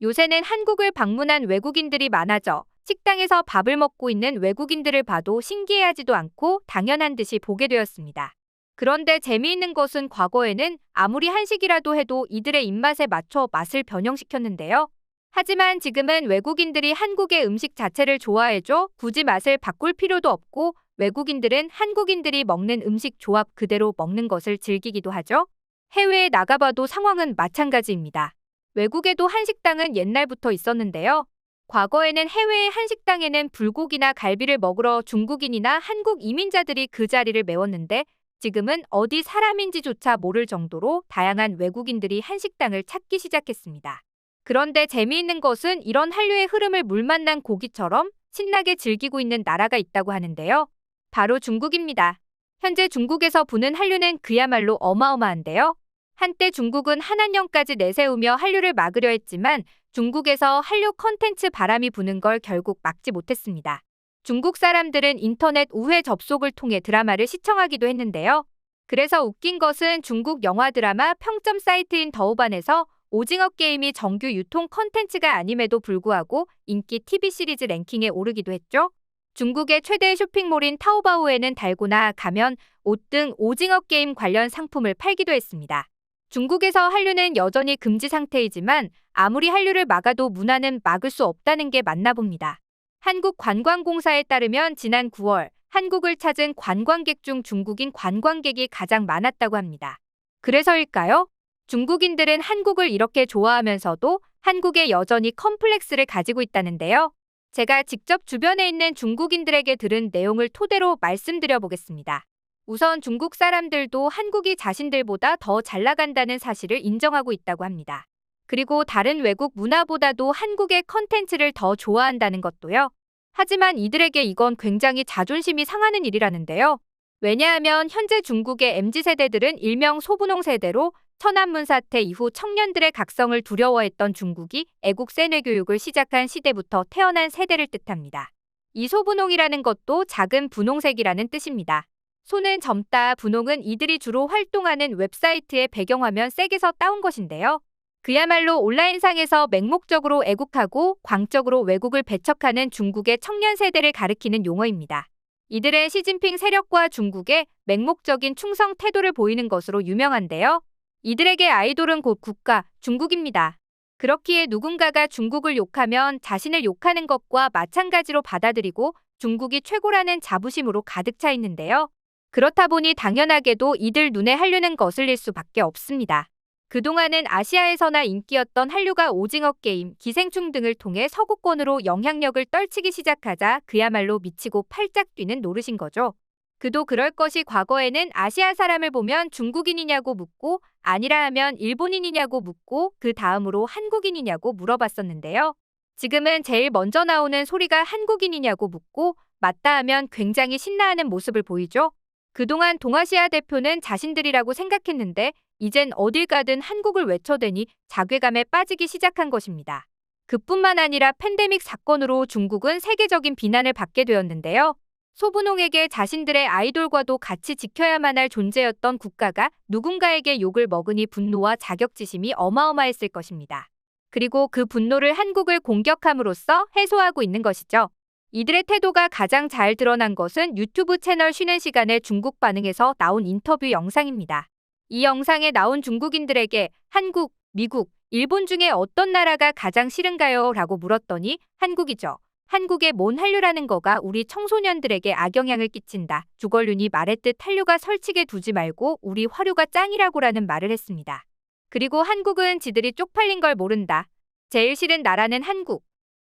요새는 한국을 방문한 외국인들이 많아져 식당에서 밥을 먹고 있는 외국인들을 봐도 신기해하지도 않고 당연한 듯이 보게 되었습니다. 그런데 재미있는 것은 과거에는 아무리 한식이라도 해도 이들의 입맛에 맞춰 맛을 변형시켰는데요. 하지만 지금은 외국인들이 한국의 음식 자체를 좋아해줘 굳이 맛을 바꿀 필요도 없고 외국인들은 한국인들이 먹는 음식 조합 그대로 먹는 것을 즐기기도 하죠. 해외에 나가봐도 상황은 마찬가지입니다. 외국에도 한식당은 옛날부터 있었는데요. 과거에는 해외의 한식당에는 불고기나 갈비를 먹으러 중국인이나 한국 이민자들이 그 자리를 메웠는데 지금은 어디 사람인지조차 모를 정도로 다양한 외국인들이 한식당을 찾기 시작했습니다. 그런데 재미있는 것은 이런 한류의 흐름을 물 만난 고기처럼 신나게 즐기고 있는 나라가 있다고 하는데요. 바로 중국입니다. 현재 중국에서 부는 한류는 그야말로 어마어마한데요. 한때 중국은 한한령까지 내세우며 한류를 막으려 했지만 중국에서 한류 콘텐츠 바람이 부는 걸 결국 막지 못했습니다. 중국 사람들은 인터넷 우회 접속을 통해 드라마를 시청하기도 했는데요. 그래서 웃긴 것은 중국 영화 드라마 평점 사이트인 더우반에서 오징어 게임이 정규 유통 콘텐츠가 아님에도 불구하고 인기 TV 시리즈 랭킹에 오르기도 했죠. 중국의 최대 쇼핑몰인 타오바오에는 달고나 가면, 옷 등 오징어 게임 관련 상품을 팔기도 했습니다. 중국에서 한류는 여전히 금지 상태이지만 아무리 한류를 막아도 문화는 막을 수 없다는 게 맞나 봅니다. 한국관광공사에 따르면 지난 9월 한국을 찾은 관광객 중 중국인 관광객이 가장 많았다고 합니다. 그래서일까요? 중국인들은 한국을 이렇게 좋아하면서도 한국에 여전히 컴플렉스를 가지고 있다는데요. 제가 직접 주변에 있는 중국인들에게 들은 내용을 토대로 말씀드려 보겠습니다. 우선 중국 사람들도 한국이 자신들보다 더 잘 나간다는 사실을 인정하고 있다고 합니다. 그리고 다른 외국 문화보다도 한국의 컨텐츠를 더 좋아한다는 것도요. 하지만 이들에게 이건 굉장히 자존심이 상하는 일이라는데요. 왜냐하면 현재 중국의 MZ세대들은 일명 소분홍 세대로 천안문 사태 이후 청년들의 각성을 두려워했던 중국이 애국 세뇌 교육을 시작한 시대부터 태어난 세대를 뜻합니다. 이 소분홍이라는 것도 작은 분홍색이라는 뜻입니다. 소는 젊다, 분홍은 이들이 주로 활동하는 웹사이트의 배경화면 색에서 따온 것인데요. 그야말로 온라인상에서 맹목적으로 애국하고 광적으로 외국을 배척하는 중국의 청년 세대를 가리키는 용어입니다. 이들은 시진핑 세력과 중국의 맹목적인 충성 태도를 보이는 것으로 유명한데요. 이들에게 아이돌은 곧 국가, 중국입니다. 그렇기에 누군가가 중국을 욕하면 자신을 욕하는 것과 마찬가지로 받아들이고 중국이 최고라는 자부심으로 가득 차 있는데요. 그렇다 보니 당연하게도 이들 눈에 한류는 거슬릴 수밖에 없습니다. 그동안은 아시아에서나 인기였던 한류가 오징어 게임, 기생충 등을 통해 서구권으로 영향력을 떨치기 시작하자 그야말로 미치고 팔짝 뛰는 노릇인 거죠. 그도 그럴 것이 과거에는 아시아 사람을 보면 중국인이냐고 묻고 아니라 하면 일본인이냐고 묻고 그 다음으로 한국인이냐고 물어봤었는데요. 지금은 제일 먼저 나오는 소리가 한국인이냐고 묻고 맞다 하면 굉장히 신나하는 모습을 보이죠. 그동안 동아시아 대표는 자신들이라고 생각했는데 이젠 어딜 가든 한국을 외쳐대니 자괴감에 빠지기 시작한 것입니다. 그뿐만 아니라 팬데믹 사건으로 중국은 세계적인 비난을 받게 되었는데요. 소분홍에게 자신들의 아이돌과도 같이 지켜야만 할 존재였던 국가가 누군가에게 욕을 먹으니 분노와 자격지심이 어마어마했을 것입니다. 그리고 그 분노를 한국을 공격함으로써 해소하고 있는 것이죠. 이들의 태도가 가장 잘 드러난 것은 유튜브 채널 쉬는 시간에 중국 반응에서 나온 인터뷰 영상입니다. 이 영상에 나온 중국인들에게 한국, 미국, 일본 중에 어떤 나라가 가장 싫은가요? 라고 물었더니 한국이죠. 한국에 뭔 한류라는 거가 우리 청소년들에게 악영향을 끼친다. 주걸륜이 말했듯 한류가 설치게 두지 말고 우리 화류가 짱이라고라는 말을 했습니다. 그리고 한국은 지들이 쪽팔린 걸 모른다. 제일 싫은 나라는 한국.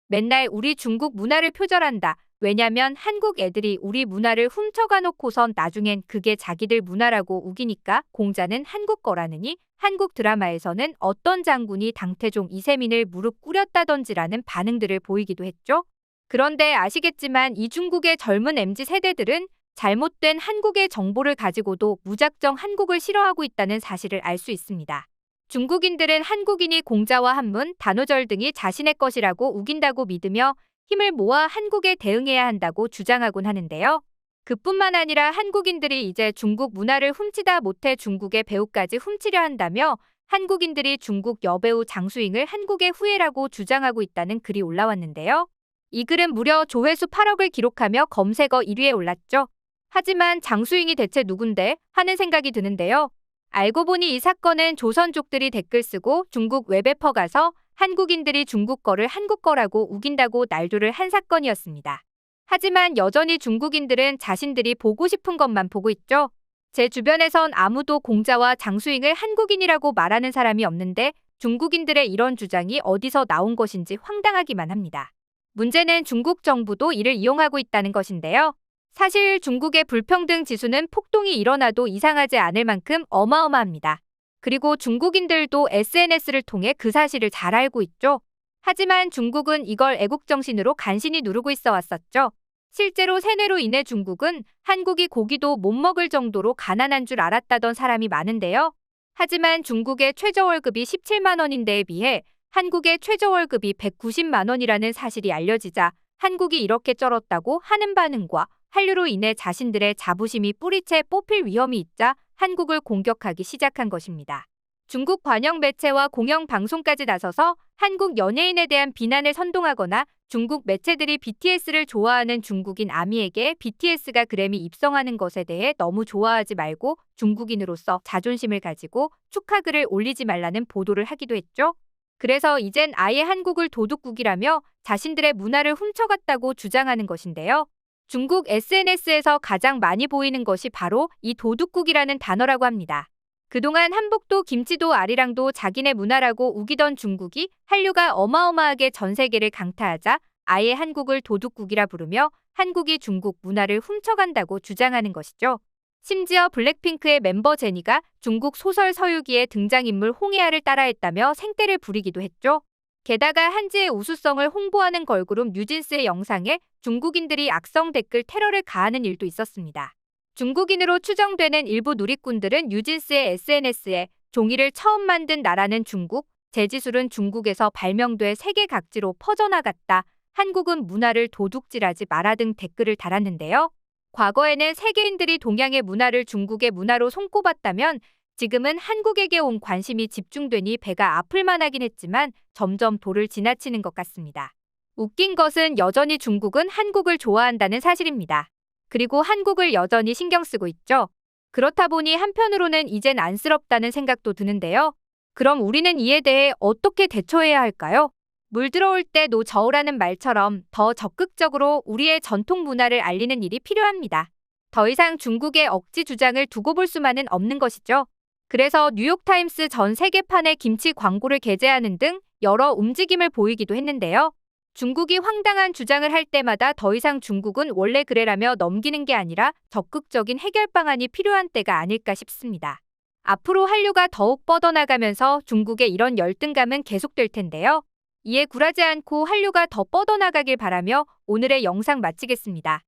맨날 우리 중국 문화를 표절한다. 왜냐면 한국 애들이 우리 문화를 훔쳐가 놓고선 나중엔 그게 자기들 문화라고 우기니까 공자는 한국 거라느니 한국 드라마에서는 어떤 장군이 당태종 이세민을 무릎 꿇였다던지라는 반응들을 보이기도 했죠. 그런데 아시겠지만 이 중국의 젊은 MZ세대들은 잘못된 한국의 정보를 가지고도 무작정 한국을 싫어하고 있다는 사실을 알 수 있습니다. 중국인들은 한국인이 공자와 한문, 단오절 등이 자신의 것이라고 우긴다고 믿으며 힘을 모아 한국에 대응해야 한다고 주장하곤 하는데요. 그뿐만 아니라 한국인들이 이제 중국 문화를 훔치다 못해 중국의 배후까지 훔치려 한다며 한국인들이 중국 여배우 장수잉을 한국의 후예라고 주장하고 있다는 글이 올라왔는데요. 이 글은 무려 조회수 8억을 기록하며 검색어 1위에 올랐죠. 하지만 장수잉이 대체 누군데? 하는 생각이 드는데요. 알고 보니 이 사건은 조선족들이 댓글 쓰고 중국 웹에 퍼가서 한국인들이 중국 거를 한국 거라고 우긴다고 날조를 한 사건이었습니다. 하지만 여전히 중국인들은 자신들이 보고 싶은 것만 보고 있죠. 제 주변에선 아무도 공자와 장수잉을 한국인이라고 말하는 사람이 없는데 중국인들의 이런 주장이 어디서 나온 것인지 황당하기만 합니다. 문제는 중국 정부도 이를 이용하고 있다는 것인데요. 사실 중국의 불평등 지수는 폭동이 일어나도 이상하지 않을 만큼 어마어마합니다. 그리고 중국인들도 SNS를 통해 그 사실을 잘 알고 있죠. 하지만 중국은 이걸 애국정신으로 간신히 누르고 있어 왔었죠. 실제로 세뇌로 인해 중국은 한국이 고기도 못 먹을 정도로 가난한 줄 알았다던 사람이 많은데요. 하지만 중국의 최저월급이 17만 원인데에 비해 한국의 최저월급이 190만 원이라는 사실이 알려지자 한국이 이렇게 쩔었다고 하는 반응과 한류로 인해 자신들의 자부심이 뿌리채 뽑힐 위험이 있자 한국을 공격하기 시작한 것입니다. 중국 관영 매체와 공영 방송까지 나서서 한국 연예인에 대한 비난을 선동하거나 중국 매체들이 BTS를 좋아하는 중국인 아미에게 BTS가 그래미 입성하는 것에 대해 너무 좋아하지 말고 중국인으로서 자존심을 가지고 축하글을 올리지 말라는 보도를 하기도 했죠. 그래서 이젠 아예 한국을 도둑국이라며 자신들의 문화를 훔쳐갔다고 주장하는 것인데요. 중국 SNS에서 가장 많이 보이는 것이 바로 이 도둑국이라는 단어라고 합니다. 그동안 한복도 김치도 아리랑도 자기네 문화라고 우기던 중국이 한류가 어마어마하게 전 세계를 강타하자 아예 한국을 도둑국이라 부르며 한국이 중국 문화를 훔쳐간다고 주장하는 것이죠. 심지어 블랙핑크의 멤버 제니가 중국 소설 서유기의 등장인물 홍해아를 따라했다며 생떼를 부리기도 했죠. 게다가 한지의 우수성을 홍보하는 걸그룹 뉴진스의 영상에 중국인들이 악성 댓글 테러를 가하는 일도 있었습니다. 중국인으로 추정되는 일부 누리꾼들은 뉴진스의 SNS에 종이를 처음 만든 나라는 중국, 재지술은 중국에서 발명돼 세계 각지로 퍼져나갔다. 한국은 문화를 도둑질하지 마라 등 댓글을 달았는데요. 과거에는 세계인들이 동양의 문화를 중국의 문화로 손꼽았다면 지금은 한국에게 온 관심이 집중되니 배가 아플 만하긴 했지만 점점 도를 지나치는 것 같습니다. 웃긴 것은 여전히 중국은 한국을 좋아한다는 사실입니다. 그리고 한국을 여전히 신경 쓰고 있죠. 그렇다 보니 한편으로는 이젠 안쓰럽다는 생각도 드는데요. 그럼 우리는 이에 대해 어떻게 대처해야 할까요? 물 들어올 때 노 저으라는 말처럼 더 적극적으로 우리의 전통 문화를 알리는 일이 필요합니다. 더 이상 중국의 억지 주장을 두고 볼 수만은 없는 것이죠. 그래서 뉴욕타임스 전 세계판에 김치 광고를 게재하는 등 여러 움직임을 보이기도 했는데요. 중국이 황당한 주장을 할 때마다 더 이상 중국은 원래 그래라며 넘기는 게 아니라 적극적인 해결 방안이 필요한 때가 아닐까 싶습니다. 앞으로 한류가 더욱 뻗어나가면서 중국의 이런 열등감은 계속될 텐데요. 이에 굴하지 않고 한류가 더 뻗어나가길 바라며 오늘의 영상 마치겠습니다.